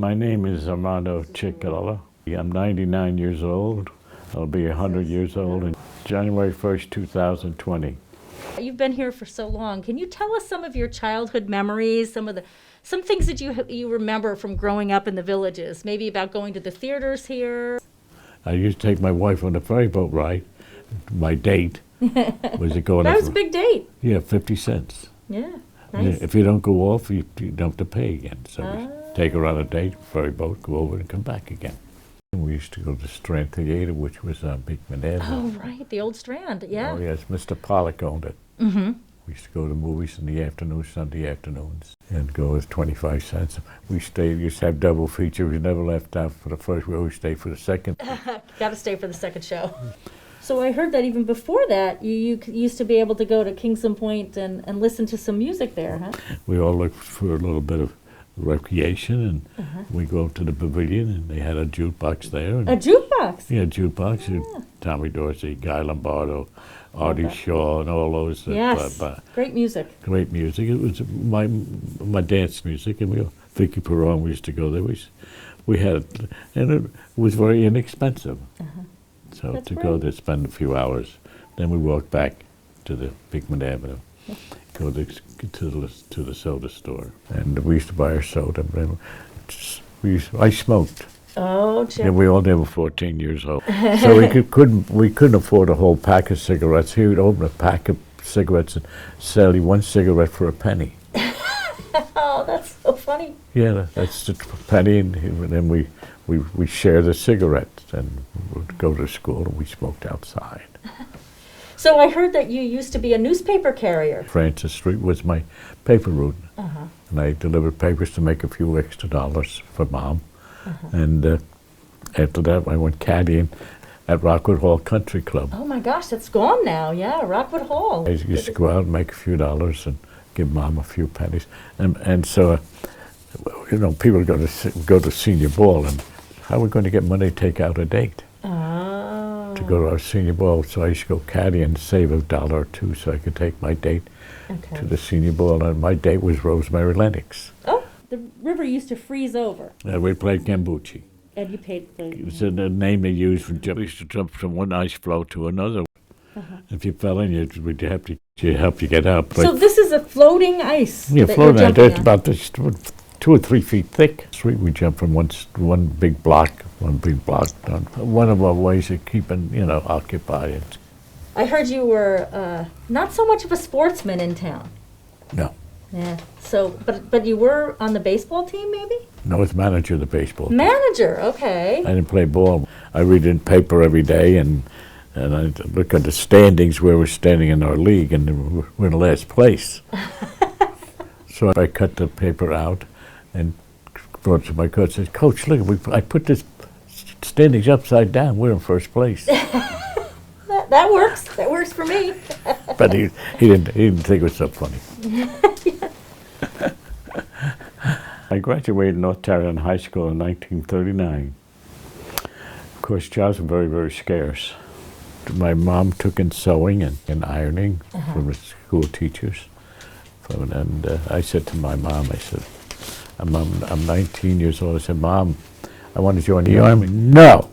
My name is Armando Galella. I'm 99 years old. I'll be 100 years old in January 1st, 2020. You've been here for so long. Can you tell us some of your childhood memories, some things that you remember from growing up in the villages, maybe about going to the theaters here? I used to take my wife on a ferry boat ride. My date was to go on That was a big date. Yeah, 50 cents. Yeah, nice. If you don't go off, you don't have to pay again. So we take her on a date, ferry boat, go over and come back again. We used to go to Strand Theater, which was on Beekman Avenue. Oh, right, the old Strand, yeah. Oh, yes, Mr. Pollock owned it. Mm-hmm. We used to go to movies in the afternoon, Sunday afternoons, and go with 25 cents. We used to have double feature. We never left out for the first. We always stayed for the second. Got to stay for the second show. So I heard that even before that, you used to be able to go to Kingston Point and listen to some music there, huh? We all looked for a little bit of recreation, and we go up to the pavilion, and they had a jukebox there. And a jukebox? Yeah, jukebox. Yeah. Tommy Dorsey, Guy Lombardo, Artie Shaw, and all those. Yes, great music. Great music. It was my dance music, and Vicky Perron, we used to go there. We had, and it was very inexpensive. So That's to right. go there, spend a few hours, then we walked back to the Beekman Avenue, go to the soda store, and we used to buy our soda. I smoked. Oh, Chip. And we all were 14 years old, so we couldn't afford a whole pack of cigarettes. He would open a pack of cigarettes and sell you one cigarette for a penny. Oh, that's so funny. Yeah, that's the penny, and then we share the cigarettes, and we'd go to school, and we smoked outside. So I heard that you used to be a newspaper carrier. Francis Street was my paper route, and I delivered papers to make a few extra dollars for Mom. And after that, I went caddying at Rockwood Hall Country Club. Oh my gosh, that's gone now. Yeah, Rockwood Hall. I used to go out and make a few dollars and give Mom a few pennies. And so, people go to senior ball, and how are we going to get money to take out a date? Oh. To go to our senior ball. So I used to go caddy and save $1 or $2 so I could take my date to the senior ball. And my date was Rosemary Lennox. Oh, the river used to freeze over. And we played Gambucci. And you paid for It was the name they used for we used to jump from one ice floe to another. If you fell in, we'd help you get out. So this is a floating ice. Yeah, that floating you're ice. jumping It's on. about 2 or 3 feet thick. We jump from one big block. One of our ways of keeping, occupied. I heard you were not so much of a sportsman in town. No. Yeah. So, but you were on the baseball team, maybe? No, I was manager of the baseball team. Manager, okay. I didn't play ball. I read in paper every day, and I look at the standings where we're standing in our league, and we're in last place. So I cut the paper out and brought it to my coach and said, "Coach, look, I put this standings upside down. We're in first place." That works. That works for me. But he didn't think it was so funny. I graduated North Tarrytown High School in 1939. Of course, jobs were very, very scarce. My mom took in sewing and ironing from the school teachers. And I said to my mom, I said, I'm 19 years old. I said, "Mom, I want to join the Army." "No,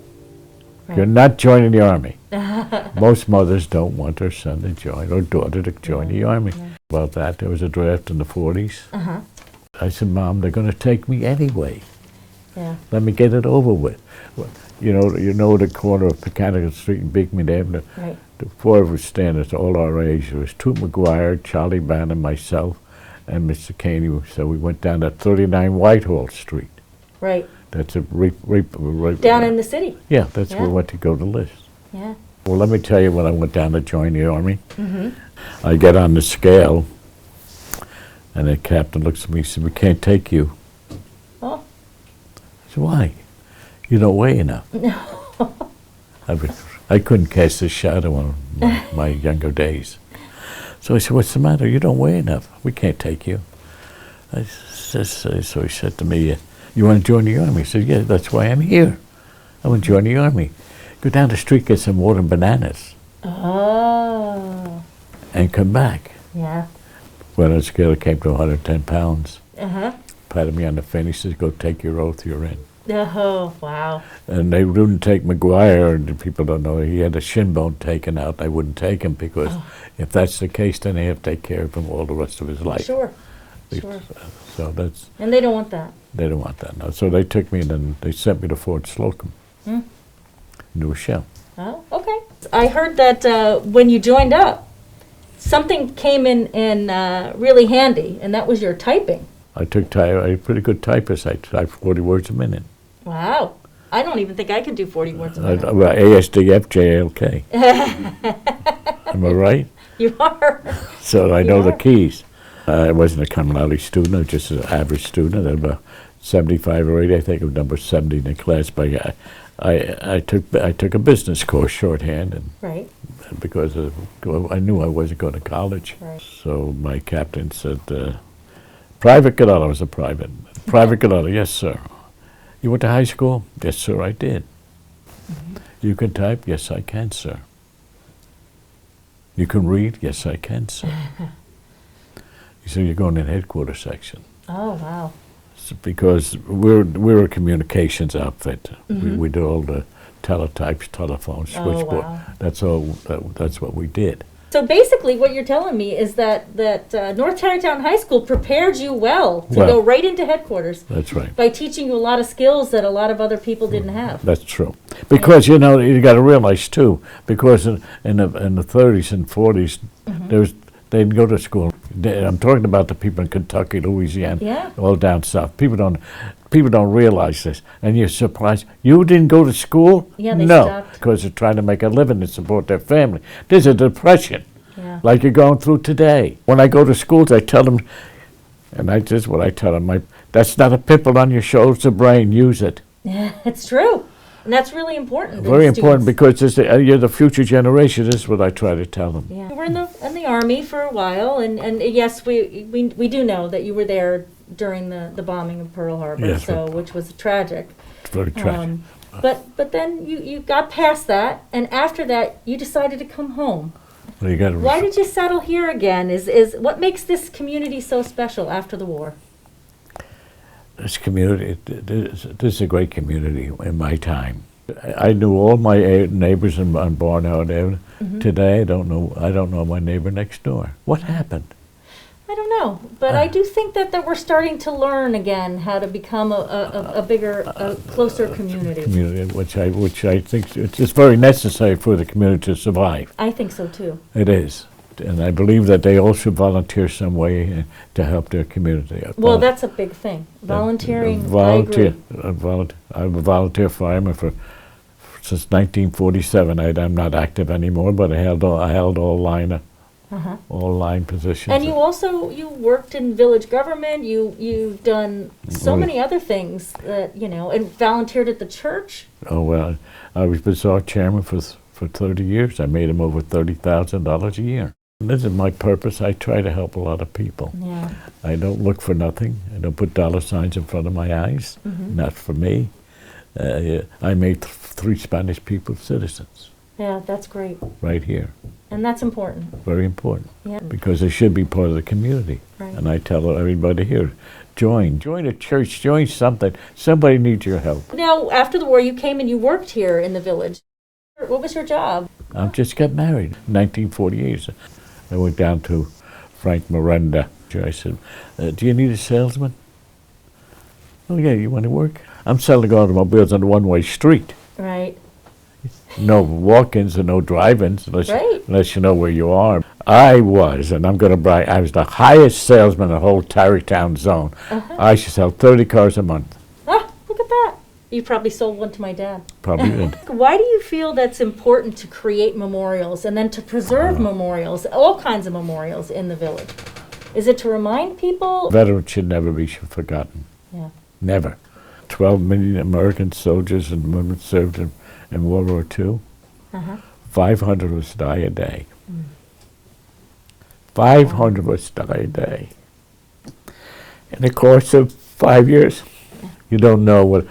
you're not joining the Army." Most mothers don't want their son to join or daughter to join the Army. About that, there was a draft in the 40s. I said, "Mom, they're going to take me anyway. Yeah. Let me get it over with." Well, you know the corner of Mechanical Street and Beekman Avenue? Right. The 4 of us standers, all our age. There was Toot McGuire, Charlie Bannon, myself, and Mr. Caney. So we went down to 39 Whitehall Street. Right. That's a Down in the city. Yeah, that's where we Yeah. went to go to list. Yeah. Well, let me tell you, when I went down to join the Army, I get on the scale, and the captain looks at me and said, "We can't take you." Oh. I said, "Why? You don't weigh enough." I couldn't cast a shadow on my younger days. So I said, "What's the matter? You don't weigh enough. We can't take you." So he said to me, "You want to join the Army?" I said, "Yeah, that's why I'm here. I want to join the Army. Go down the street, get some water and bananas, Oh. and come back." Yeah. When the scale came to 110 pounds. patted me on the face. He says, "Go take your oath. You're in." Oh, wow. And they wouldn't take McGuire. And people don't know he had a shin bone taken out. They wouldn't take him because if that's the case, then they have to take care of him all the rest of his life. Sure. Sure. So that's. And they don't want that. They don't want that. No. So they took me and then they sent me to Fort Slocum, New Rochelle. Oh, okay. I heard that when you joined up, something came in really handy, and that was your typing. I'm a pretty good typist. I type 40 words a minute. Wow. I don't even think I could do 40 words a minute. Well, ASDFJLK. Am I right? You are. So I know You the are. keys. I wasn't a cum laude student. I was just an average student. I was about 75 or 80. I think I was number 70 in the class. But I took a business course, shorthand, and Right. because I knew I wasn't going to college. Right. So my captain said, "Private Galella." I was a private. Private Galella, yes, sir. You went to high school? Yes, sir, I did. You can type? Yes, I can, sir. You can read? Yes, I can, sir. He said, "You're going in headquarters section." Oh, wow. Because we're a communications outfit. We do all the teletypes, telephones, switchboard. wow. That's all. That's what we did. So basically, what you're telling me is that North Tarrytown High School prepared you well to Well, go right into headquarters That's right. by teaching you a lot of skills that a lot of other people didn't have. That's true. Because you got to realize too. Because in the 30s and 40s, they'd go to school. I'm talking about the people in Kentucky, Louisiana, Yeah. all down south. People don't realize this, and you're surprised. You didn't go to school? Yeah, they no, stopped. because they're trying to make a living and support their family. There's a depression, Yeah. like you're going through today. When I go to schools, I tell them, and this is what I tell them: that's not a pimple on your shoulder, it's a brain. Use it. Yeah, it's true. And that's really important. to Very the important students. because you're the future generation. This is what I try to tell them. Yeah. You were in the Army for a while, and yes, we do know that you were there during the bombing of Pearl Harbor, Yes, which was tragic. It's very tragic. But then you got past that, and after that, you decided to come home. Well, you got to. Why did you settle here again? Is what makes this community so special after the war? This community, this is a great community in my time. I knew all my neighbors on Barnard Avenue. Today, I don't know my neighbor next door. What happened? I don't know, but I do think that we're starting to learn again how to become a bigger, closer community. Which I think it's just very necessary for the community to survive. I think so too. It is. And I believe that they all should volunteer some way to help their community. Well, that's a big thing. Volunteering, Volunteer. I agree. I'm a volunteer fireman since 1947. I'm not active anymore, but I held all line positions. And you worked in village government. You've done so many other things that and volunteered at the church. Oh well, I was bizarre chairman for 30 years. I made him over $30,000 a year. This is my purpose. I try to help a lot of people. Yeah. I don't look for nothing. I don't put dollar signs in front of my eyes. Not for me. I made 3 Spanish people citizens Yeah, that's great, right here. and that's important. Very important. Yeah. Because they should be part of the community. Right. And I tell everybody here, join a church, join something. Somebody needs your help. Now, after the war, you came and you worked here in the village. What was your job? I just got married in 1948. I went down to Frank Miranda. I said, "Do you need a salesman?" "Oh yeah, you want to work?" "I'm selling automobiles on a one-way street. Right. No walk-ins and no drive-ins Right. unless you know where you are." I was, and I'm going to brag, I was the highest salesman in the whole Tarrytown zone. I should sell 30 cars a month. Ah, look at that. You probably sold one to my dad. Probably did. Why do you feel that's important to create memorials and then to preserve memorials, all kinds of memorials in the village? Is it to remind people? Veterans should never be forgotten. Yeah. Never. 12 million American soldiers and women served in World War II. 500 of us die a day. 500 of us die a day. In the course of 5 years, you don't know what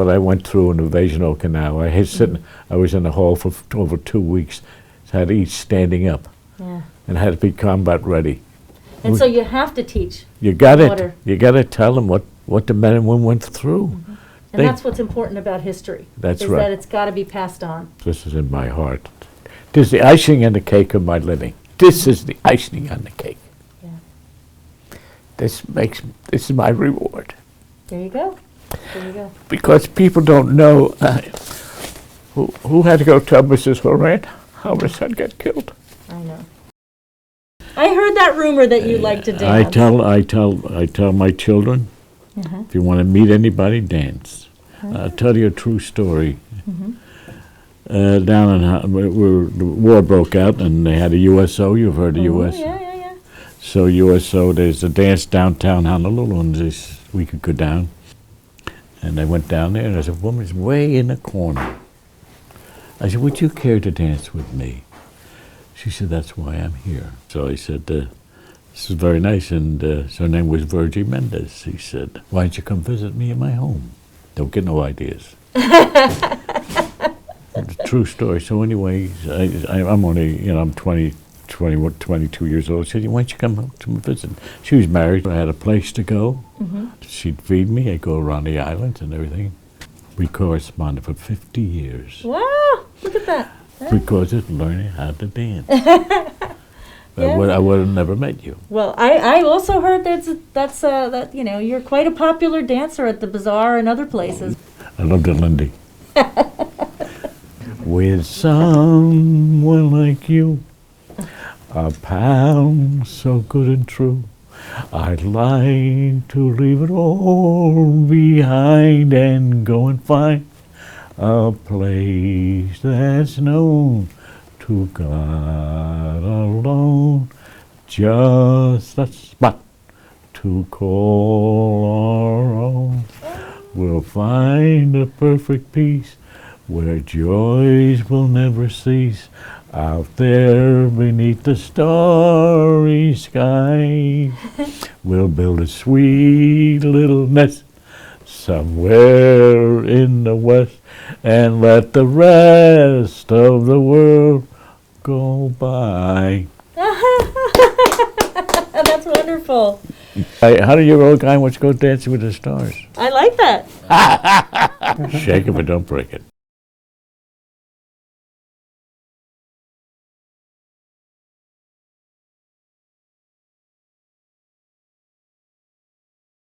I went through in the Vaginal Canal. I was in the hall for over 2 weeks. Had to eat standing up, Yeah. and had to be combat ready. And so you have to teach. You got Water. it. You got to tell them what what the men and women went through. And that's what's important about history. That's is right. that it's got to be passed on. This is in my heart. This is the icing on the cake of my living. This is the icing on the cake. Yeah. This is my reward. There you go. There you go. Because people don't know who had to go tell Mrs. Laurent how her son got killed. I know. I heard that rumor that you like to dance. I tell my children, if you want to meet anybody, dance. I'll tell you a true story. Down in where the war broke out, and they had a USO. You've heard of USO? Yeah. So USO, there's a dance downtown Honolulu, and we could go down. And I went down there, and there's a woman's way in the corner. I said, would you care to dance with me? She said, that's why I'm here. So I said, this is very nice, and so her name was Virgie Mendez. He said, why don't you come visit me in my home? Don't get no ideas. It's a true story. So anyways, I'm only, I'm 22 years old. She said, why don't you come home to visit? She was married. I had a place to go. She'd feed me. I'd go around the islands and everything. We corresponded for 50 years. Wow, look at that. Because of learning how to dance. I would have never met you. Well, I also heard that you're quite a popular dancer at the bazaar and other places. I loved it, Lindy. With someone like you, a pal so good and true, I'd like to leave it all behind and go and find a place that's known to God alone, just a spot to call our own. We'll find a perfect peace where joys will never cease, out there beneath the starry sky. We'll build a sweet little nest somewhere in the west and let the rest of the world go by. That's wonderful. How do your old guy wants to go dancing with the stars? I like that. Shake it, but don't break it.